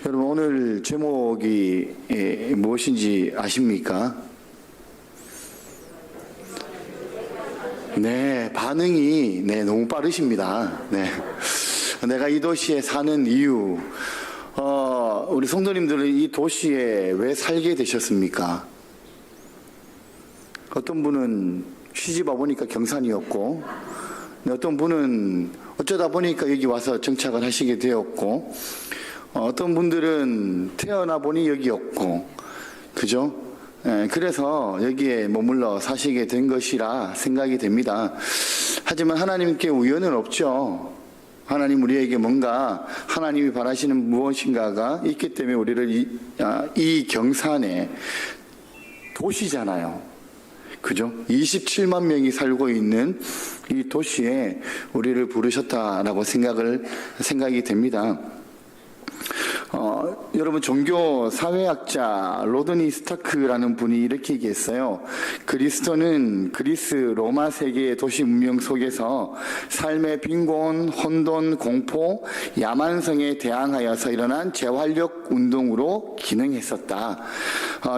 여러분 오늘 제목이 무엇인지 아십니까? 네, 반응이 너무 빠르십니다. 네, 내가 이 도시에 사는 이유, 우리 성도님들은 이 도시에 왜 살게 되셨습니까? 어떤 분은 시집 와보니까 경산이었고, 어떤 분은 어쩌다 보니까 여기 와서 정착을 하시게 되었고, 어떤 분들은 태어나 보니 여기였고, 그죠? 그래서 여기에 머물러 사시게 된 것이라 생각이 됩니다. 하지만 하나님께 우연은 없죠. 하나님 우리에게 뭔가 하나님이 바라시는 무엇인가가 있기 때문에 우리를 이 경산에 도시잖아요. 그죠? 27만 명이 살고 있는 이 도시에 우리를 부르셨다라고 생각이 됩니다. 여러분 종교 사회학자 로드니 스타크라는 분이 이렇게 얘기했어요. 그리스도는 그리스 로마 세계의 도시 문명 속에서 삶의 빈곤, 혼돈, 공포, 야만성에 대항하여서 일어난 재활력 운동으로 기능했었다.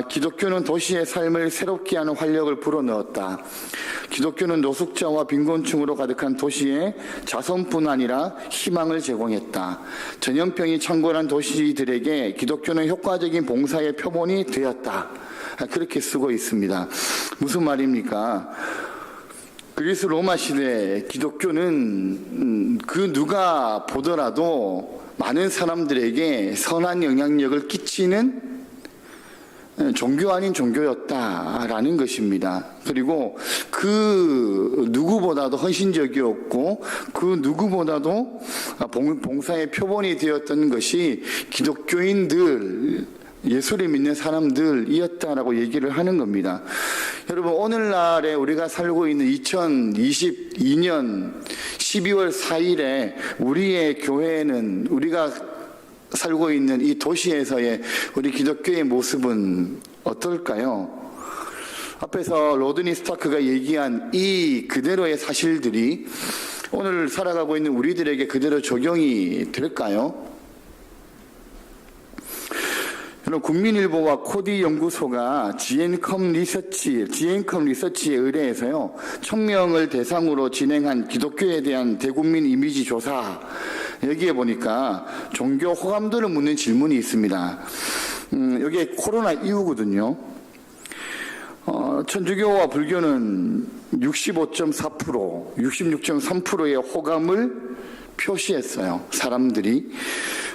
기독교는 도시의 삶을 새롭게 하는 활력을 불어넣었다. 기독교는 노숙자와 빈곤층으로 가득한 도시에 자선뿐 아니라 희망을 제공했다. 전염병이 창궐한 도시들에게 기독교는 효과적인 봉사의 표본이 되었다. 그렇게 쓰고 있습니다. 무슨 말입니까? 그리스 로마 시대 기독교는 그 누가 보더라도 많은 사람들에게 선한 영향력을 끼치는 종교 아닌 종교였다라는 것입니다. 그리고 그 누구보다도 헌신적이었고 그 누구보다도 봉사의 표본이 되었던 것이 기독교인들, 예수를 믿는 사람들이었다라고 얘기를 하는 겁니다. 여러분 오늘날에 우리가 살고 있는 2022년 12월 4일에 우리의 교회는 우리가 살고 있는 이 도시에서의 우리 기독교의 모습은 어떨까요? 앞에서 로드니 스타크가 얘기한 이 그대로의 사실들이 오늘 살아가고 있는 우리들에게 그대로 적용이 될까요? 국민일보와 코디 연구소가 GN컴 리서치에 의뢰해서요, 1000명을 대상으로 진행한 기독교에 대한 대국민 이미지 조사, 여기에 보니까 종교 호감도를 묻는 질문이 있습니다. 여기에 코로나 이후거든요. 천주교와 불교는 65.4%, 66.3%의 호감을 표시했어요, 사람들이.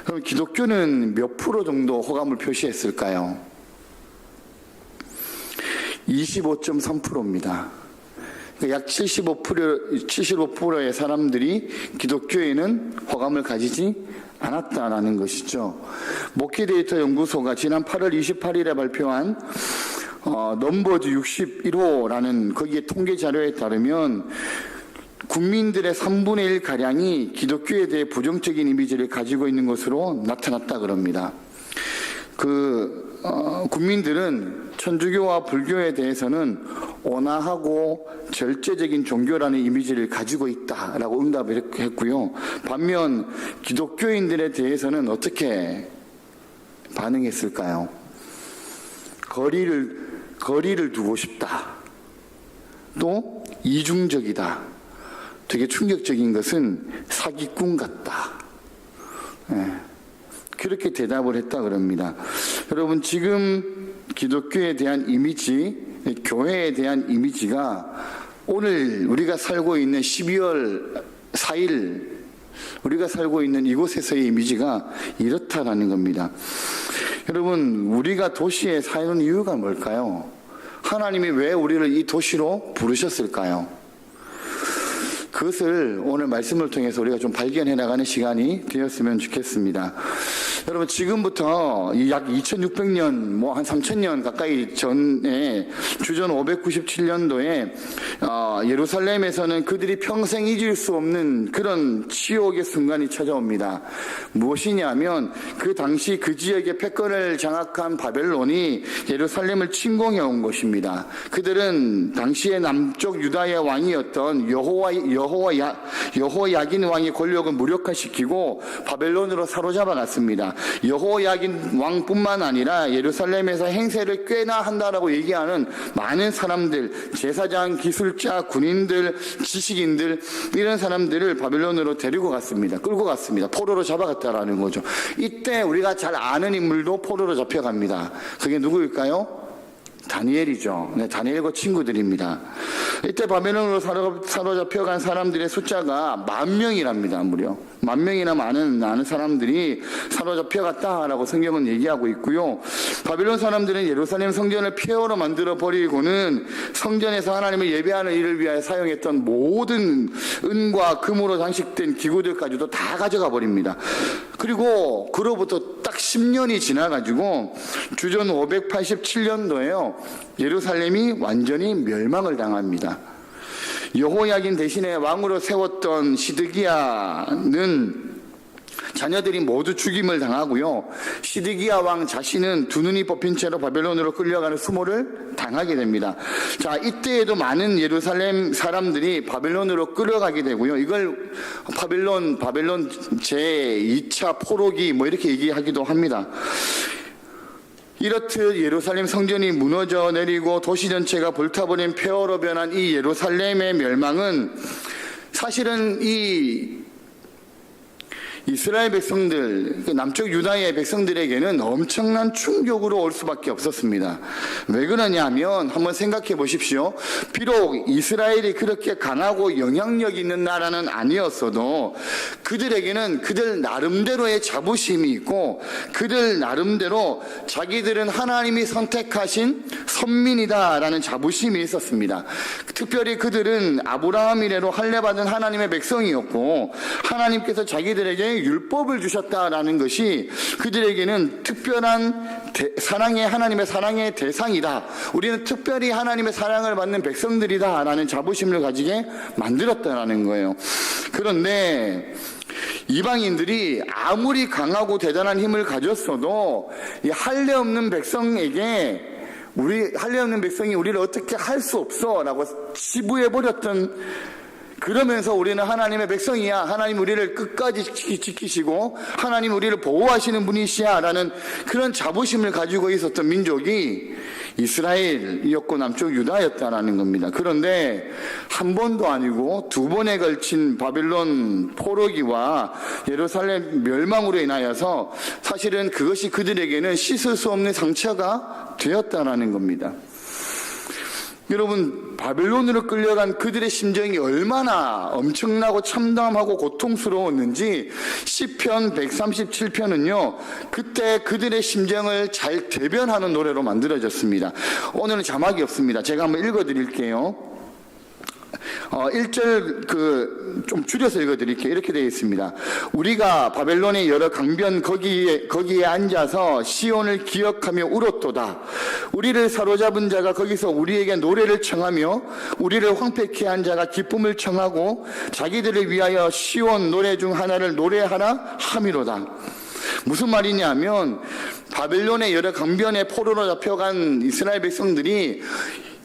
그럼 기독교는 몇 프로 정도 호감을 표시했을까요? 25.3%입니다. 약 75%의 사람들이 기독교에는 호감을 가지지 않았다라는 것이죠. 목회 데이터 연구소가 지난 8월 28일에 발표한 넘버즈 61호라는 거기에 통계 자료에 따르면 국민들의 3분의 1가량이 기독교에 대해 부정적인 이미지를 가지고 있는 것으로 나타났다 그럽니다. 국민들은 천주교와 불교에 대해서는 온화하고 절제적인 종교라는 이미지를 가지고 있다라고 응답을 했고요. 반면 기독교인들에 대해서는 어떻게 반응했을까요? 거리를 두고 싶다. 또 이중적이다. 되게 충격적인 것은 사기꾼 같다. 그렇게 대답을 했다 그럽니다. 여러분 지금 기독교에 대한 이미지, 교회에 대한 이미지가 오늘 우리가 살고 있는 12월 4일 우리가 살고 있는 이곳에서의 이미지가 이렇다라는 겁니다. 여러분 우리가 도시에 사는 이유가 뭘까요? 하나님이 왜 우리를 이 도시로 부르셨을까요? 그것을 오늘 말씀을 통해서 우리가 좀 발견해 나가는 시간이 되었으면 좋겠습니다. 여러분 지금부터 약 2600년 한 3000년 가까이 전에 주전 597년도에 예루살렘에서는 그들이 평생 잊을 수 없는 그런 치욕의 순간이 찾아옵니다. 무엇이냐면 그 당시 그 지역의 패권을 장악한 바벨론이 예루살렘을 침공해 온 것입니다. 그들은 당시의 남쪽 유다의 왕이었던 여호야긴 왕의 권력을 무력화시키고 바벨론으로 사로잡아 갔습니다. 여호야긴 왕뿐만 아니라 예루살렘에서 행세를 꽤나 한다라고 얘기하는 많은 사람들, 제사장, 기술자, 군인들, 지식인들, 이런 사람들을 바벨론으로 데리고 갔습니다. 끌고 갔습니다. 포로로 잡아갔다라는 거죠. 이때 우리가 잘 아는 인물도 포로로 잡혀갑니다. 그게 누구일까요? 다니엘이죠. 네, 다니엘과 친구들입니다. 이때 바벨론으로 사로잡혀간 사람들의 숫자가 10,000명이랍니다. 무려 10,000명이나 많은 사람들이 사로잡혀갔다라고 성경은 얘기하고 있고요. 바벨론 사람들은 예루살렘 성전을 폐허로 만들어 버리고는 성전에서 하나님을 예배하는 일을 위하여 사용했던 모든 은과 금으로 장식된 기구들까지도 다 가져가 버립니다. 그리고 그로부터 딱 10년이 지나가지고 주전 587년도에요. 예루살렘이 완전히 멸망을 당합니다. 여호야긴 대신에 왕으로 세웠던 시드기야는 자녀들이 모두 죽임을 당하고요. 시드기야 왕 자신은 두 눈이 뽑힌 채로 바벨론으로 끌려가는 수모를 당하게 됩니다. 자, 이때에도 많은 예루살렘 사람들이 바벨론으로 끌어가게 되고요. 이걸 바벨론 제2차 포로기 뭐 이렇게 얘기하기도 합니다. 이렇듯 예루살렘 성전이 무너져 내리고 도시 전체가 불타버린 폐허로 변한 이 예루살렘의 멸망은 사실은 이 이스라엘 백성들, 남쪽 유다의 백성들에게는 엄청난 충격으로 올 수밖에 없었습니다. 왜 그러냐면 한번 생각해 보십시오. 비록 이스라엘이 그렇게 강하고 영향력 있는 나라는 아니었어도 그들에게는 그들 나름대로의 자부심이 있고 그들 나름대로 자기들은 하나님이 선택하신 선민이다라는 자부심이 있었습니다. 특별히 그들은 아브라함 이래로 할례받은 하나님의 백성이었고 하나님께서 자기들에게 율법을 주셨다라는 것이 그들에게는 특별한 하나님의 사랑의 대상이다. 우리는 특별히 하나님의 사랑을 받는 백성들이다라는 자부심을 가지게 만들었다라는 거예요. 그런데 이방인들이 아무리 강하고 대단한 힘을 가졌어도 이 할례 없는 백성에게 할례 없는 백성이 우리를 어떻게 할 수 없어라고 치부해버렸던, 그러면서 우리는 하나님의 백성이야, 하나님 우리를 끝까지 지키시고 하나님 우리를 보호하시는 분이시야 라는 그런 자부심을 가지고 있었던 민족이 이스라엘이었고 남쪽 유다였다라는 겁니다. 그런데 한 번도 아니고 두 번에 걸친 바벨론 포로기와 예루살렘 멸망으로 인하여서 사실은 그것이 그들에게는 씻을 수 없는 상처가 되었다라는 겁니다. 여러분, 바벨론으로 끌려간 그들의 심정이 얼마나 엄청나고 참담하고 고통스러웠는지 시편 137편은요 그때 그들의 심정을 잘 대변하는 노래로 만들어졌습니다. 오늘은 자막이 없습니다. 제가 한번 읽어드릴게요. 1절 좀 줄여서 읽어드릴게요. 이렇게 되어 있습니다. 우리가 바벨론의 여러 강변 거기에 앉아서 시온을 기억하며 울었도다. 우리를 사로잡은 자가 거기서 우리에게 노래를 청하며 우리를 황폐케 한 자가 기쁨을 청하고 자기들을 위하여 시온 노래 중 하나를 노래하라 함이로다. 무슨 말이냐면 바벨론의 여러 강변에 포로로 잡혀간 이스라엘 백성들이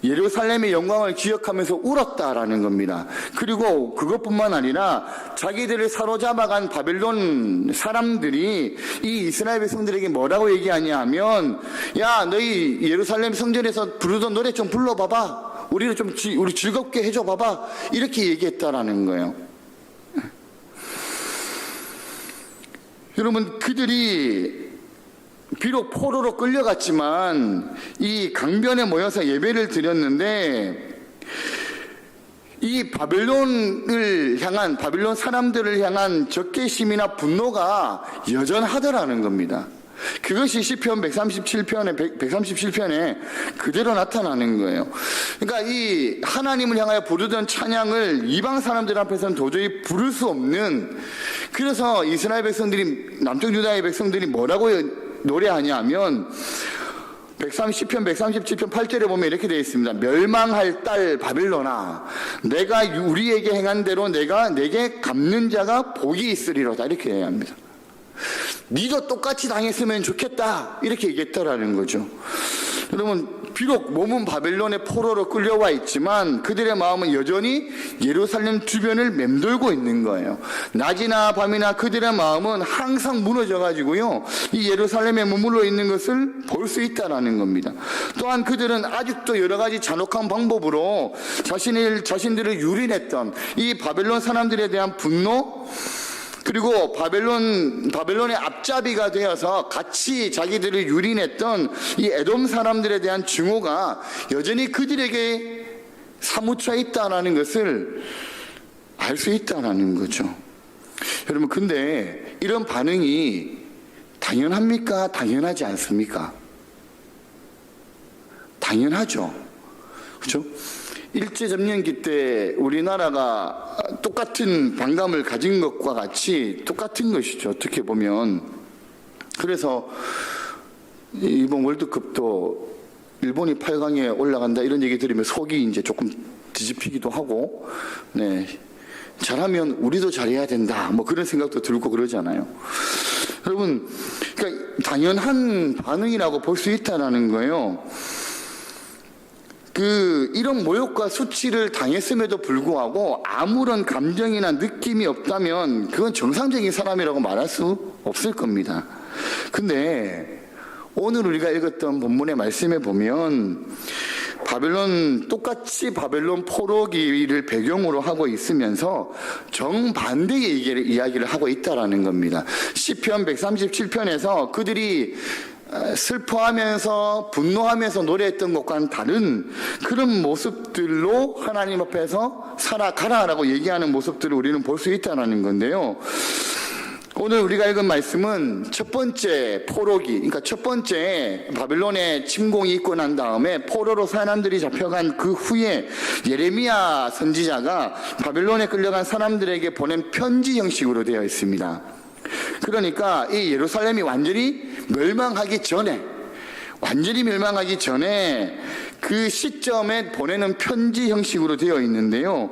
예루살렘의 영광을 기억하면서 울었다라는 겁니다. 그리고 그것뿐만 아니라 자기들을 사로잡아간 바벨론 사람들이 이 이스라엘 백성들에게 뭐라고 얘기하냐 하면, 야, 너희 예루살렘 성전에서 부르던 노래 좀 불러봐봐, 우리 즐겁게 해줘 봐봐, 이렇게 얘기했다라는 거예요. 여러분, 그들이 비록 포로로 끌려갔지만 이 강변에 모여서 예배를 드렸는데 이 바벨론 사람들을 향한 적개심이나 분노가 여전하더라는 겁니다. 그것이 시편 137편에 그대로 나타나는 거예요. 그러니까 이 하나님을 향하여 부르던 찬양을 이방 사람들 앞에서는 도저히 부를 수 없는, 그래서 이스라엘 백성들이, 남쪽 유다의 백성들이 뭐라고 노래하냐 하면 130편 137편 8절에 보면 이렇게 되어 있습니다. 멸망할 딸 바빌론아, 내가 우리에게 행한 대로 내게 갚는 자가 복이 있으리로다, 이렇게 얘기합니다. 니도 똑같이 당했으면 좋겠다, 이렇게 얘기했다라는 거죠. 여러분, 비록 몸은 바벨론의 포로로 끌려와 있지만 그들의 마음은 여전히 예루살렘 주변을 맴돌고 있는 거예요. 낮이나 밤이나 그들의 마음은 항상 무너져가지고요, 이 예루살렘에 머물러 있는 것을 볼 수 있다라는 겁니다. 또한 그들은 아직도 여러 가지 잔혹한 방법으로 자신들을 유린했던 이 바벨론 사람들에 대한 분노, 그리고 바벨론의 앞잡이가 되어서 같이 자기들을 유린했던 이 에돔 사람들에 대한 증오가 여전히 그들에게 사무쳐 있다는 것을 알 수 있다는 거죠. 여러분, 근데 이런 반응이 당연합니까? 당연하지 않습니까? 당연하죠. 그렇죠? 일제점령기 때 우리나라가 똑같은 반감을 가진 것과 같이 똑같은 것이죠, 어떻게 보면. 그래서 이번 월드컵도 일본이 8강에 올라간다 이런 얘기 들으면 속이 이제 조금 뒤집히기도 하고, 네, 잘하면 우리도 잘해야 된다, 뭐 그런 생각도 들고 그러잖아요. 여러분, 그러니까 당연한 반응이라고 볼 수 있다는 거예요. 이런 모욕과 수치를 당했음에도 불구하고 아무런 감정이나 느낌이 없다면 그건 정상적인 사람이라고 말할 수 없을 겁니다. 근데 오늘 우리가 읽었던 본문의 말씀에 보면 똑같이 바벨론 포로기를 배경으로 하고 있으면서 정반대의 이야기를 하고 있다라는 겁니다. 시편 137편에서 그들이 슬퍼하면서 분노하면서 노래했던 것과는 다른 그런 모습들로 하나님 앞에서 살아가라라고 얘기하는 모습들을 우리는 볼 수 있다는 건데요. 오늘 우리가 읽은 말씀은 첫 번째 포로기, 그러니까 첫 번째 바벨론의 침공이 있고 난 다음에 포로로 사람들이 잡혀간 그 후에 예레미야 선지자가 바벨론에 끌려간 사람들에게 보낸 편지 형식으로 되어 있습니다. 그러니까 이 예루살렘이 완전히 멸망하기 전에 그 시점에 보내는 편지 형식으로 되어 있는데요.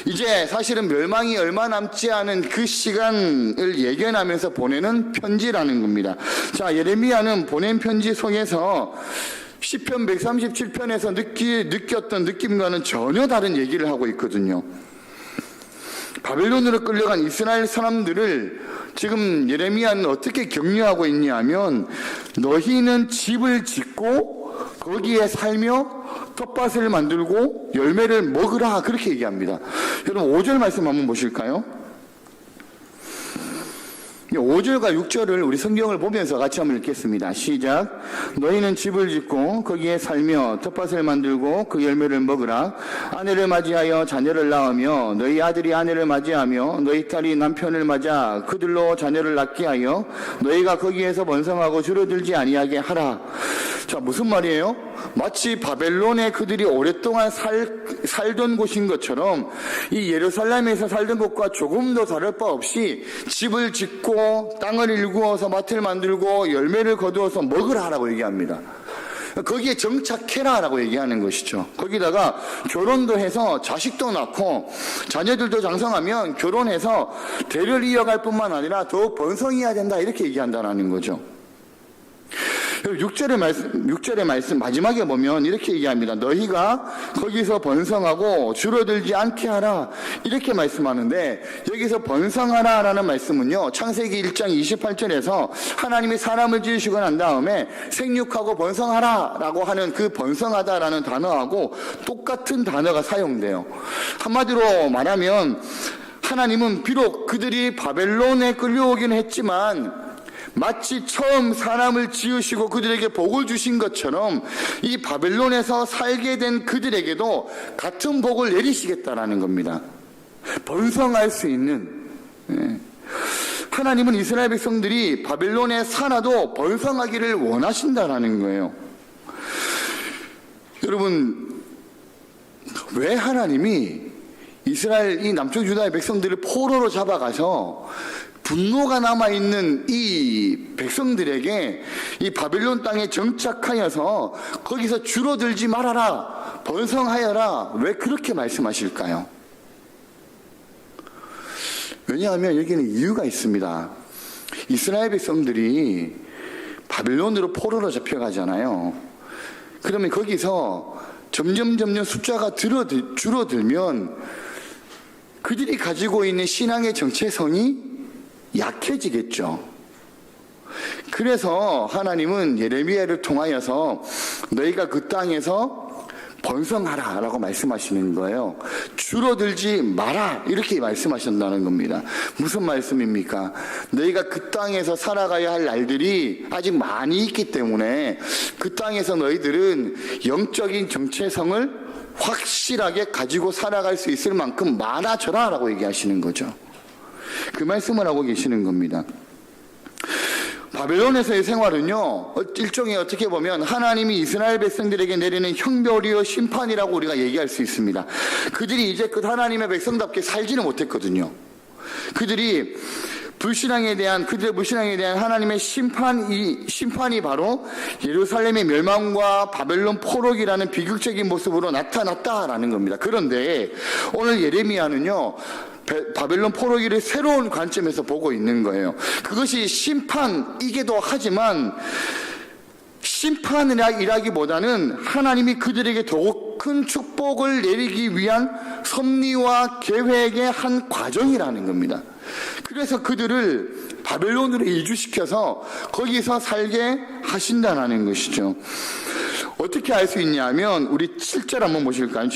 이제 사실은 멸망이 얼마 남지 않은 그 시간을 예견하면서 보내는 편지라는 겁니다. 자, 예레미야는 보낸 편지 속에서 시편 137편에서 느꼈던 느낌과는 전혀 다른 얘기를 하고 있거든요. 바벨론으로 끌려간 이스라엘 사람들을 지금 예레미야는 어떻게 격려하고 있냐면, 너희는 집을 짓고 거기에 살며 텃밭을 만들고 열매를 먹으라, 그렇게 얘기합니다. 여러분, 5절 말씀 한번 보실까요? 5절과 6절을 우리 성경을 보면서 같이 한번 읽겠습니다. 시작. 너희는 집을 짓고 거기에 살며 텃밭을 만들고 그 열매를 먹으라. 아내를 맞이하여 자녀를 낳으며 너희 아들이 아내를 맞이하며 너희 딸이 남편을 맞아 그들로 자녀를 낳게 하여 너희가 거기에서 번성하고 줄어들지 아니하게 하라. 자, 무슨 말이에요? 마치 바벨론에 그들이 오랫동안 살던 곳인 것처럼 이 예루살렘에서 살던 곳과 조금도 다를 바 없이 집을 짓고 땅을 일구어서 밭을 만들고 열매를 거두어서 먹으라라고 얘기합니다. 거기에 정착해라라고 얘기하는 것이죠. 거기다가 결혼도 해서 자식도 낳고 자녀들도 장성하면 결혼해서 대를 이어갈 뿐만 아니라 더욱 번성해야 된다, 이렇게 얘기한다는 거죠. 6절의 말씀 마지막에 보면 이렇게 얘기합니다. 너희가 거기서 번성하고 줄어들지 않게 하라, 이렇게 말씀하는데, 여기서 번성하라 라는 말씀은요, 창세기 1장 28절에서 하나님이 사람을 지으시고 난 다음에 생육하고 번성하라 라고 하는 그 번성하다 라는 단어하고 똑같은 단어가 사용돼요. 한마디로 말하면 하나님은 비록 그들이 바벨론에 끌려오긴 했지만 마치 처음 사람을 지으시고 그들에게 복을 주신 것처럼 이 바벨론에서 살게 된 그들에게도 같은 복을 내리시겠다라는 겁니다. 번성할 수 있는. 하나님은 이스라엘 백성들이 바벨론에 살아도 번성하기를 원하신다라는 거예요. 여러분, 왜 하나님이 이스라엘 이 남쪽 유다의 백성들을 포로로 잡아가서 분노가 남아있는 이 백성들에게 이 바벨론 땅에 정착하여서 거기서 줄어들지 말아라, 번성하여라, 왜 그렇게 말씀하실까요? 왜냐하면 여기는 이유가 있습니다. 이스라엘 백성들이 바벨론으로 포로로 잡혀가잖아요. 그러면 거기서 점점 숫자가 줄어들면 그들이 가지고 있는 신앙의 정체성이 약해지겠죠. 그래서 하나님은 예레미야를 통하여서 너희가 그 땅에서 번성하라 라고 말씀하시는 거예요. 줄어들지 마라 이렇게 말씀하신다는 겁니다. 무슨 말씀입니까? 너희가 그 땅에서 살아가야 할 날들이 아직 많이 있기 때문에 그 땅에서 너희들은 영적인 정체성을 확실하게 가지고 살아갈 수 있을 만큼 많아져라 라고 얘기하시는 거죠. 그 말씀을 하고 계시는 겁니다. 바벨론에서의 생활은요, 일종의 어떻게 보면 하나님이 이스라엘 백성들에게 내리는 형벌이요 심판이라고 우리가 얘기할 수 있습니다. 그들이 이제 그 하나님의 백성답게 살지는 못했거든요. 그들의 불신앙에 대한 하나님의 심판이 바로 예루살렘의 멸망과 바벨론 포로기라는 비극적인 모습으로 나타났다라는 겁니다. 그런데 오늘 예레미야는요, 바벨론 포로기를 새로운 관점에서 보고 있는 거예요. 그것이 심판이기도 하지만 심판이라기보다는 하나님이 그들에게 더욱 큰 축복을 내리기 위한 섭리와 계획의 한 과정이라는 겁니다. 그래서 그들을 바벨론으로 이주시켜서 거기서 살게 하신다는 것이죠. 어떻게 알 수 있냐면 우리 7절 한번 보실까요?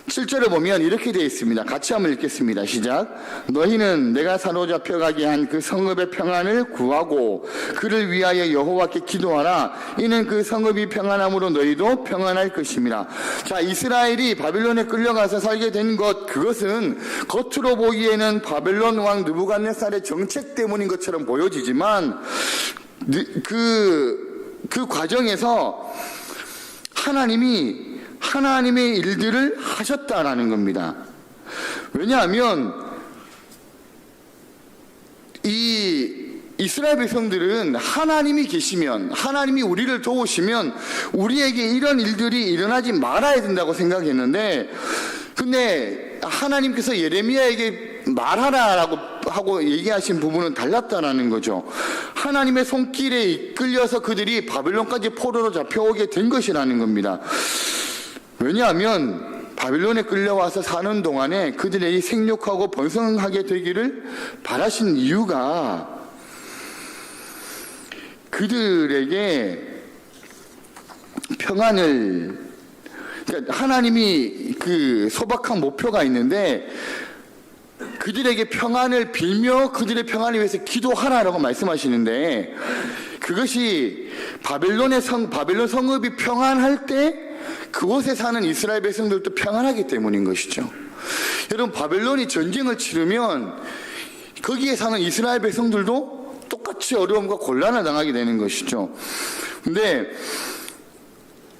7절을 보면 이렇게 되어 있습니다. 같이 한번 읽겠습니다. 시작. 너희는 내가 사로잡혀 가게 한 그 성읍의 평안을 구하고 그를 위하여 여호와께 기도하라. 이는 그 성읍이 평안함으로 너희도 평안할 것입니다. 자, 이스라엘이 바벨론에 끌려가서 살게 된 그것은 겉으로 보기에는 바벨론 왕 느부갓네살의 정책 때문인 것처럼 보여지지만 그 과정에서 하나님의 일들을 하셨다라는 겁니다. 왜냐하면 이 이스라엘 백성들은 하나님이 계시면, 하나님이 우리를 도우시면 우리에게 이런 일들이 일어나지 말아야 된다고 생각했는데, 근데 하나님께서 예레미야에게 말하라라고 하고 얘기하신 부분은 달랐다라는 거죠. 하나님의 손길에 이끌려서 그들이 바벨론까지 포로로 잡혀오게 된 것이라는 겁니다. 왜냐하면 바벨론에 끌려와서 사는 동안에 그들이 생육하고 번성하게 되기를 바라신 이유가 그들에게 평안을, 그러니까 하나님이 그 소박한 목표가 있는데 그들에게 평안을 빌며 그들의 평안을 위해서 기도하라라고 말씀하시는데, 그것이 바벨론 성읍이 평안할 때 그곳에 사는 이스라엘 백성들도 평안하기 때문인 것이죠. 여러분, 바벨론이 전쟁을 치르면 거기에 사는 이스라엘 백성들도 똑같이 어려움과 곤란을 당하게 되는 것이죠. 근데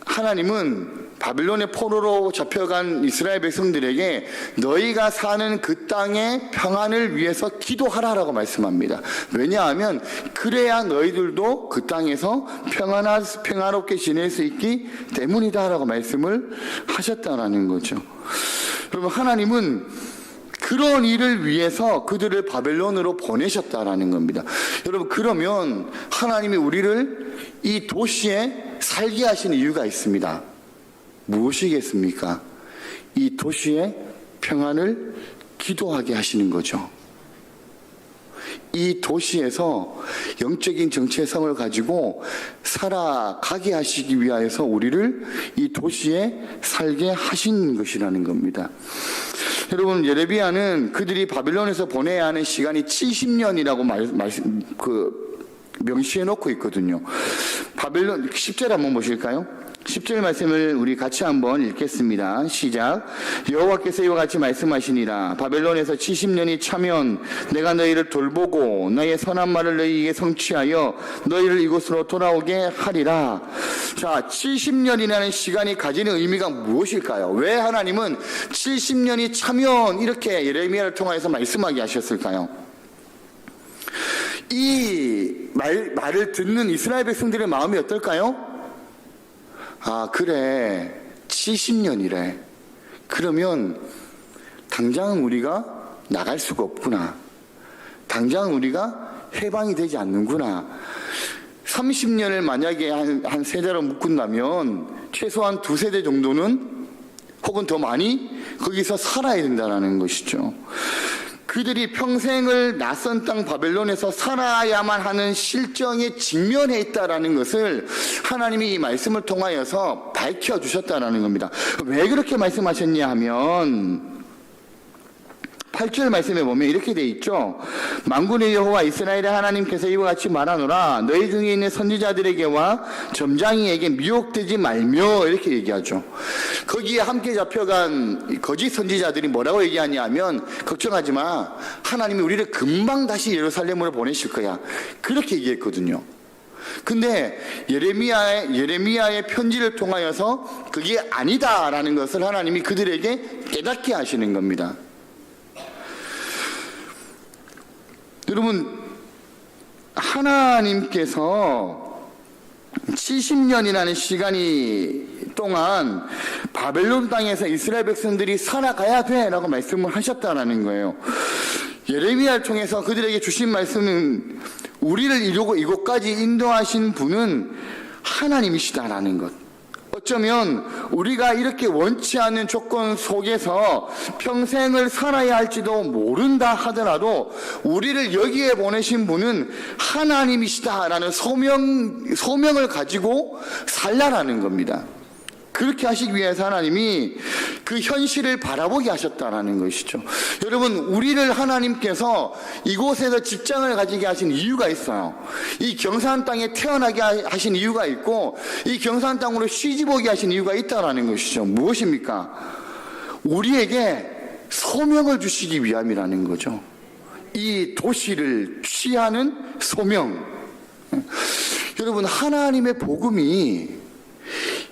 하나님은 바벨론의 포로로 잡혀간 이스라엘 백성들에게 너희가 사는 그 땅의 평안을 위해서 기도하라라고 말씀합니다. 왜냐하면 그래야 너희들도 그 땅에서 평안롭게 지낼 수 있기 때문이다라고 말씀을 하셨다라는 거죠. 여러분, 하나님은 그런 일을 위해서 그들을 바벨론으로 보내셨다라는 겁니다. 여러분, 그러면 하나님이 우리를 이 도시에 살게 하신 이유가 있습니다. 무엇이겠습니까? 이 도시의 평안을 기도하게 하시는 거죠. 이 도시에서 영적인 정체성을 가지고 살아가게 하시기 위하여서 우리를 이 도시에 살게 하신 것이라는 겁니다. 여러분, 예레미야는 그들이 바벨론에서 보내야 하는 시간이 70년이라고 명시해 놓고 있거든요. 바벨론 10절 한번 보실까요? 10절 말씀을 우리 같이 한번 읽겠습니다. 시작. 여호와께서 이와 같이 말씀하시니라. 바벨론에서 70년이 차면 내가 너희를 돌보고 너희의 선한 말을 너희에게 성취하여 너희를 이곳으로 돌아오게 하리라. 자, 70년이라는 시간이 가지는 의미가 무엇일까요? 왜 하나님은 70년이 차면 이렇게 예레미야를 통해서 말씀하게 하셨을까요? 이 말을 듣는 이스라엘 백성들의 마음이 어떨까요? 아, 그래. 70년이래. 그러면 당장 우리가 나갈 수가 없구나. 당장 우리가 해방이 되지 않는구나. 30년을 만약에 한 세대로 묶은다면 최소한 2세대 정도는 혹은 더 많이 거기서 살아야 된다는 것이죠. 그들이 평생을 낯선 땅 바벨론에서 살아야만 하는 실정에 직면해 있다라는 것을 하나님이 이 말씀을 통하여서 밝혀주셨다라는 겁니다. 왜 그렇게 말씀하셨냐 하면 8절 말씀에 보면 이렇게 돼 있죠. 만군의 여호와 이스라엘의 하나님께서 이와 같이 말하노라. 너희 중에 있는 선지자들에게와 점장이에게 미혹되지 말며 이렇게 얘기하죠. 거기에 함께 잡혀간 거짓 선지자들이 뭐라고 얘기하냐면 걱정하지 마. 하나님이 우리를 금방 다시 예루살렘으로 보내실 거야. 그렇게 얘기했거든요. 근데 예레미야의 편지를 통하여서 그게 아니다라는 것을 하나님이 그들에게 깨닫게 하시는 겁니다. 여러분, 하나님께서 70년이라는 시간이 동안 바벨론 땅에서 이스라엘 백성들이 살아가야 돼 라고 말씀을 하셨다라는 거예요. 예레미야를 통해서 그들에게 주신 말씀은 우리를 이루고 이곳까지 인도하신 분은 하나님이시다라는 것. 어쩌면 우리가 이렇게 원치 않는 조건 속에서 평생을 살아야 할지도 모른다 하더라도 우리를 여기에 보내신 분은 하나님이시다라는 소명을 가지고 살라라는 겁니다. 그렇게 하시기 위해서 하나님이 그 현실을 바라보게 하셨다라는 것이죠. 여러분, 우리를 하나님께서 이곳에서 직장을 가지게 하신 이유가 있어요. 이 경산 땅에 태어나게 하신 이유가 있고 이 경산 땅으로 시집오게 하신 이유가 있다라는 것이죠. 무엇입니까? 우리에게 소명을 주시기 위함이라는 거죠. 이 도시를 취하는 소명. 여러분, 하나님의 복음이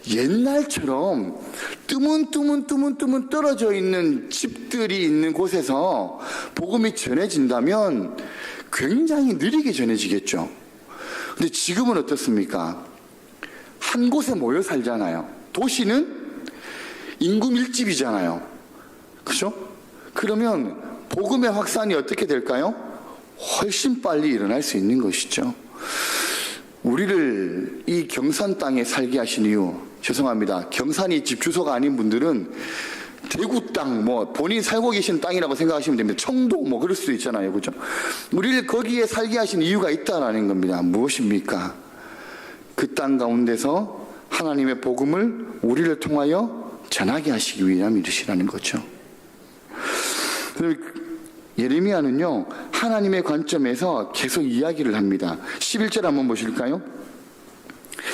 옛날처럼 뜨문뜨문 떨어져 있는 집들이 있는 곳에서 복음이 전해진다면 굉장히 느리게 전해지겠죠. 근데 지금은 어떻습니까? 한 곳에 모여 살잖아요. 도시는 인구 밀집이잖아요. 그죠? 그러면 복음의 확산이 어떻게 될까요? 훨씬 빨리 일어날 수 있는 것이죠. 우리를 이 경산 땅에 살게 하신 이유, 죄송합니다. 경산이 집 주소가 아닌 분들은 대구 땅, 본인 살고 계신 땅이라고 생각하시면 됩니다. 청도, 그럴 수도 있잖아요. 그죠? 우리를 거기에 살게 하신 이유가 있다라는 겁니다. 무엇입니까? 그 땅 가운데서 하나님의 복음을 우리를 통하여 전하게 하시기 위함이시라는 거죠. 예레미야는요, 하나님의 관점에서 계속 이야기를 합니다. 11절 한번 보실까요?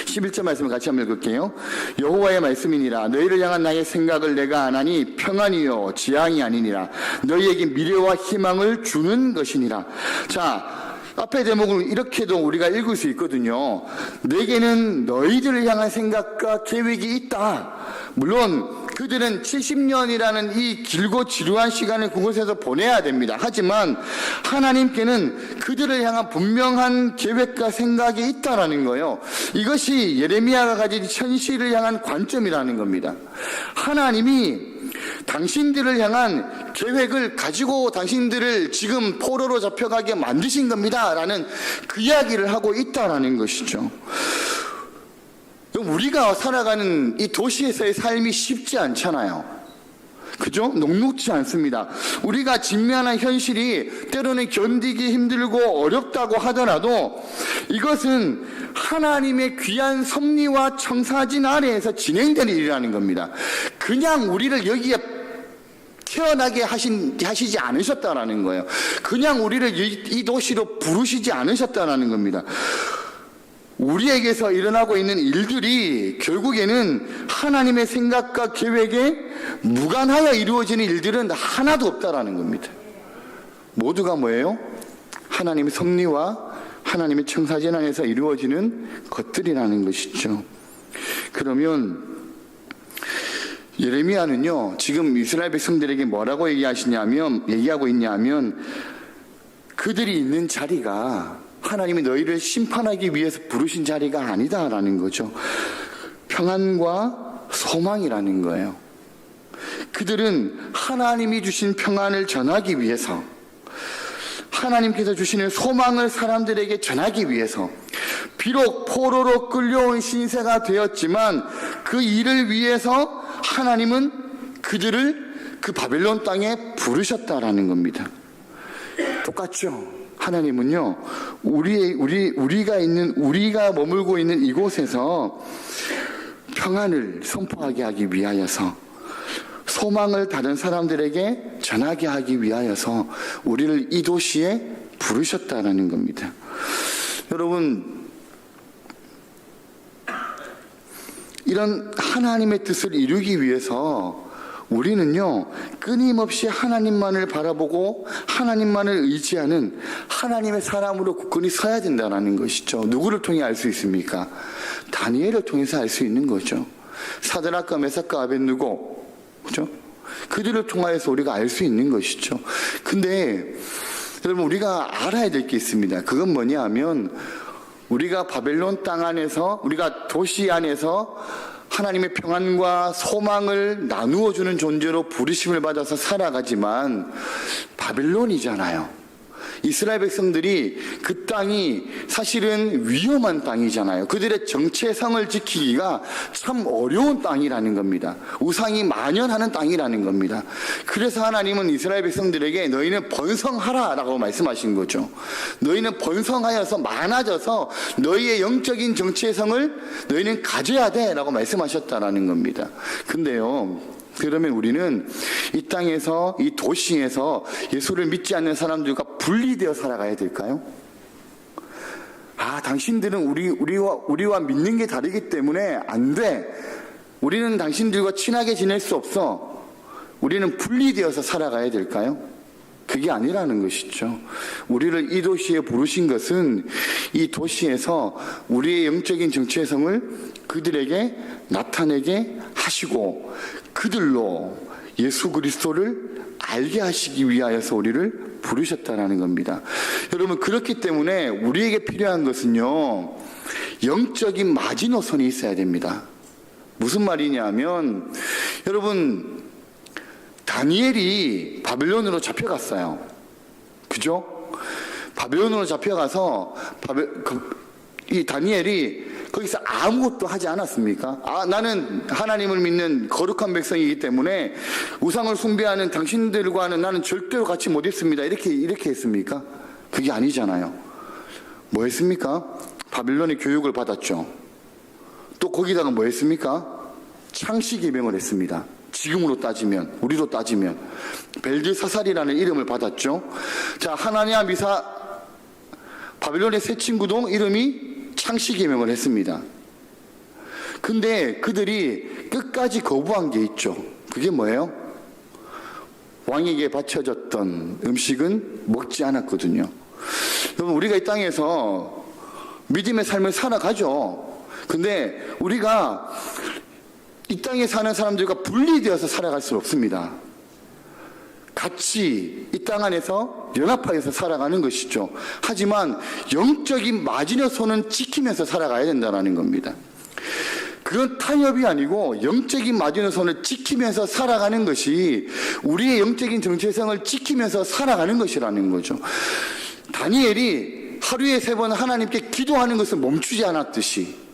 11절 말씀을 같이 한번 읽을게요. 여호와의 말씀이니라. 너희를 향한 나의 생각을 내가 아나니 평안이요 지향이 아니니라. 너희에게 미래와 희망을 주는 것이니라. 자, 앞에 대목을 이렇게도 우리가 읽을 수 있거든요. 내게는 너희들을 향한 생각과 계획이 있다. 물론 그들은 70년이라는 이 길고 지루한 시간을 그곳에서 보내야 됩니다. 하지만 하나님께는 그들을 향한 분명한 계획과 생각이 있다라는 거예요. 이것이 예레미야가 가진 현실을 향한 관점이라는 겁니다. 하나님이 당신들을 향한 계획을 가지고 당신들을 지금 포로로 잡혀가게 만드신 겁니다 라는 그 이야기를 하고 있다라는 것이죠. 우리가 살아가는 이 도시에서의 삶이 쉽지 않잖아요. 그죠? 녹록지 않습니다. 우리가 직면한 현실이 때로는 견디기 힘들고 어렵다고 하더라도 이것은 하나님의 귀한 섭리와 청사진 아래에서 진행되는 일이라는 겁니다. 그냥 우리를 여기에 태어나게 하시지 않으셨다라는 거예요. 그냥 우리를 이 도시로 부르시지 않으셨다라는 겁니다. 우리에게서 일어나고 있는 일들이 결국에는 하나님의 생각과 계획에 무관하여 이루어지는 일들은 하나도 없다라는 겁니다. 모두가 뭐예요? 하나님의 섭리와 하나님의 청사진 안에서 이루어지는 것들이라는 것이죠. 그러면 예레미야는요, 지금 이스라엘 백성들에게 뭐라고 얘기하고 있냐면, 그들이 있는 자리가 하나님이 너희를 심판하기 위해서 부르신 자리가 아니다라는 거죠. 평안과 소망이라는 거예요. 그들은 하나님이 주신 평안을 전하기 위해서, 하나님께서 주시는 소망을 사람들에게 전하기 위해서, 비록 포로로 끌려온 신세가 되었지만 그 일을 위해서 하나님은 그들을 그 바벨론 땅에 부르셨다라는 겁니다. 똑같죠? 하나님은요, 우리가 머물고 있는 이곳에서 평안을 선포하게 하기 위하여서, 소망을 다른 사람들에게 전하게 하기 위하여서 우리를 이 도시에 부르셨다라는 겁니다. 여러분, 이런 하나님의 뜻을 이루기 위해서 우리는요, 끊임없이 하나님만을 바라보고 하나님만을 의지하는 하나님의 사람으로 굳건히 서야 된다는 것이죠. 누구를 통해 알 수 있습니까? 다니엘을 통해서 알 수 있는 거죠. 사드락과 메삭과 아벳느고, 그죠? 그들을 통하여서 우리가 알 수 있는 것이죠. 근데 여러분, 우리가 알아야 될 게 있습니다. 그건 뭐냐 하면, 우리가 바벨론 땅 안에서, 우리가 도시 안에서 하나님의 평안과 소망을 나누어주는 존재로 부르심을 받아서 살아가지만 바벨론이잖아요. 이스라엘 백성들이 그 땅이 사실은 위험한 땅이잖아요. 그들의 정체성을 지키기가 참 어려운 땅이라는 겁니다. 우상이 만연하는 땅이라는 겁니다. 그래서 하나님은 이스라엘 백성들에게 너희는 번성하라 라고 말씀하신 거죠. 너희는 번성하여서 많아져서 너희의 영적인 정체성을 너희는 가져야 돼 라고 말씀하셨다라는 겁니다. 근데요, 그러면 우리는 이 땅에서, 이 도시에서 예수를 믿지 않는 사람들과 분리되어 살아가야 될까요? 당신들은 우리와 믿는 게 다르기 때문에 안 돼. 우리는 당신들과 친하게 지낼 수 없어. 우리는 분리되어서 살아가야 될까요? 그게 아니라는 것이죠. 우리를 이 도시에 부르신 것은 이 도시에서 우리의 영적인 정체성을 그들에게 나타내게 하시고 그들로 예수 그리스도를 알게 하시기 위하여서 우리를 부르셨다는 겁니다. 여러분, 그렇기 때문에 우리에게 필요한 것은요, 영적인 마지노선이 있어야 됩니다. 무슨 말이냐면, 여러분, 다니엘이 바벨론으로 잡혀갔어요. 그죠? 바벨론으로 잡혀가서 이 다니엘이 거기서 아무것도 하지 않았습니까? 나는 하나님을 믿는 거룩한 백성이기 때문에 우상을 숭배하는 당신들과는 나는 절대로 같이 못 있습니다. 이렇게 했습니까? 그게 아니잖아요. 뭐 했습니까? 바벨론의 교육을 받았죠. 또 거기다가 뭐 했습니까? 창시기명을 했습니다. 지금으로 따지면, 우리로 따지면 벨드사살이라는 이름을 받았죠. 자, 하나냐 미사 바벨론의 세 친구도 이름이 창시기명을 했습니다. 근데 그들이 끝까지 거부한 게 있죠. 그게 뭐예요? 왕에게 바쳐졌던 음식은 먹지 않았거든요. 여러분, 우리가 이 땅에서 믿음의 삶을 살아가죠. 근데 우리가 이 땅에 사는 사람들과 분리되어서 살아갈 수 없습니다. 같이 이 땅 안에서 연합하여서 살아가는 것이죠. 하지만 영적인 마지노선은 지키면서 살아가야 된다는 겁니다. 그건 타협이 아니고 영적인 마지노선을 지키면서 살아가는 것이 우리의 영적인 정체성을 지키면서 살아가는 것이라는 거죠. 다니엘이 하루에 3번 하나님께 기도하는 것을 멈추지 않았듯이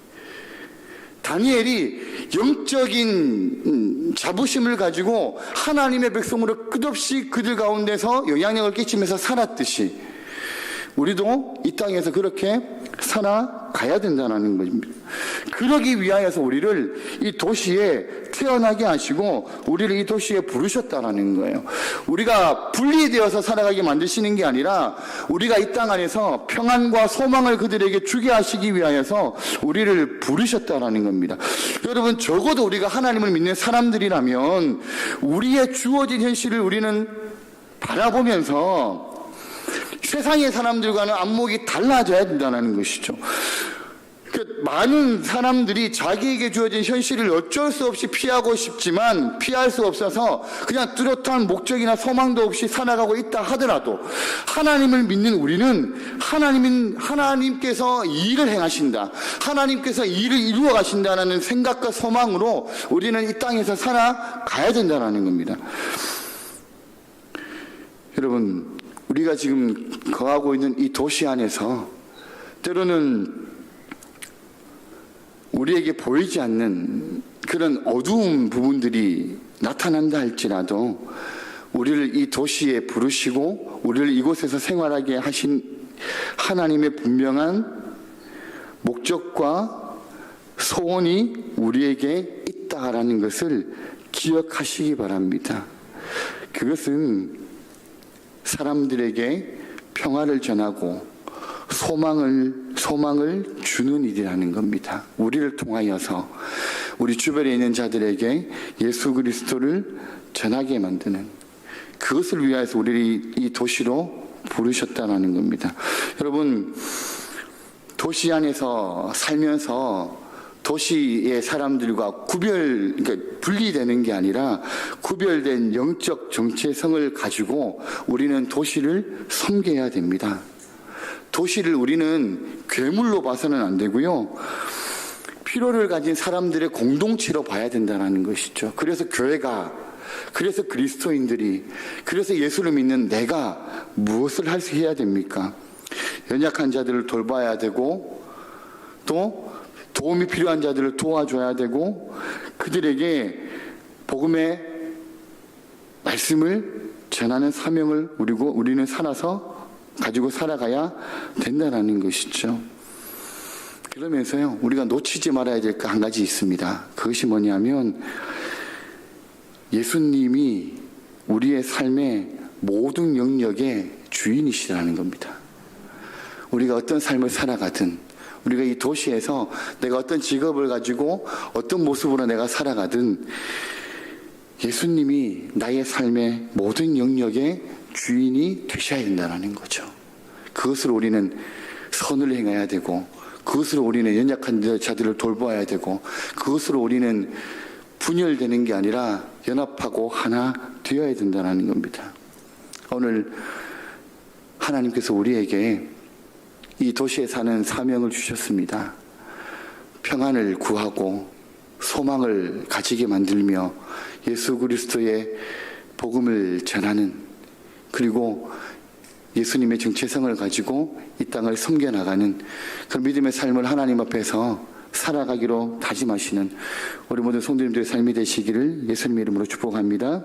다니엘이 영적인 자부심을 가지고 하나님의 백성으로 끝없이 그들 가운데서 영향력을 끼치면서 살았듯이 우리도 이 땅에서 그렇게 살아가야 된다는 것입니다. 그러기 위하여서 우리를 이 도시에 태어나게 하시고 우리를 이 도시에 부르셨다라는 거예요. 우리가 분리되어서 살아가게 만드시는 게 아니라 우리가 이 땅 안에서 평안과 소망을 그들에게 주게 하시기 위하여서 우리를 부르셨다라는 겁니다. 여러분, 적어도 우리가 하나님을 믿는 사람들이라면 우리의 주어진 현실을 우리는 바라보면서 세상의 사람들과는 안목이 달라져야 된다는 것이죠. 많은 사람들이 자기에게 주어진 현실을 어쩔 수 없이 피하고 싶지만 피할 수 없어서 그냥 뚜렷한 목적이나 소망도 없이 살아가고 있다 하더라도 하나님을 믿는 우리는 하나님께서 일을 행하신다, 하나님께서 일을 이루어 가신다는 생각과 소망으로 우리는 이 땅에서 살아가야 된다는 겁니다. 여러분, 우리가 지금 거하고 있는 이 도시 안에서 때로는 우리에게 보이지 않는 그런 어두운 부분들이 나타난다 할지라도 우리를 이 도시에 부르시고 우리를 이곳에서 생활하게 하신 하나님의 분명한 목적과 소원이 우리에게 있다라는 것을 기억하시기 바랍니다. 그것은 사람들에게 평화를 전하고 소망을 주는 일이라는 겁니다. 우리를 통하여서 우리 주변에 있는 자들에게 예수 그리스도를 전하게 만드는, 그것을 위하여서 우리를 이 도시로 부르셨다는 겁니다. 여러분, 도시 안에서 살면서 도시의 사람들과 그러니까 분리되는 게 아니라 구별된 영적 정체성을 가지고 우리는 도시를 섬겨야 됩니다. 도시를 우리는 괴물로 봐서는 안 되고요, 필요를 가진 사람들의 공동체로 봐야 된다는 것이죠. 그래서 교회가, 그래서 그리스도인들이, 그래서 예수를 믿는 내가 무엇을 해야 됩니까? 연약한 자들을 돌봐야 되고, 또 도움이 필요한 자들을 도와줘야 되고, 그들에게 복음의 말씀을 전하는 사명을 우리는 가지고 살아가야 된다는 것이죠. 그러면서요, 우리가 놓치지 말아야 될 거 한 가지 있습니다. 그것이 뭐냐면 예수님이 우리의 삶의 모든 영역의 주인이시라는 겁니다. 우리가 어떤 삶을 살아가든, 우리가 이 도시에서 내가 어떤 직업을 가지고 어떤 모습으로 내가 살아가든 예수님이 나의 삶의 모든 영역의 주인이 되셔야 된다는 거죠. 그것으로 우리는 선을 행해야 되고, 그것으로 우리는 연약한 자들을 돌보아야 되고, 그것으로 우리는 분열되는 게 아니라 연합하고 하나 되어야 된다는 겁니다. 오늘 하나님께서 우리에게 이 도시에 사는 사명을 주셨습니다. 평안을 구하고 소망을 가지게 만들며 예수 그리스도의 복음을 전하는, 그리고 예수님의 정체성을 가지고 이 땅을 섬겨나가는 그런 믿음의 삶을 하나님 앞에서 살아가기로 다짐하시는 우리 모든 성도님들의 삶이 되시기를 예수님의 이름으로 축복합니다.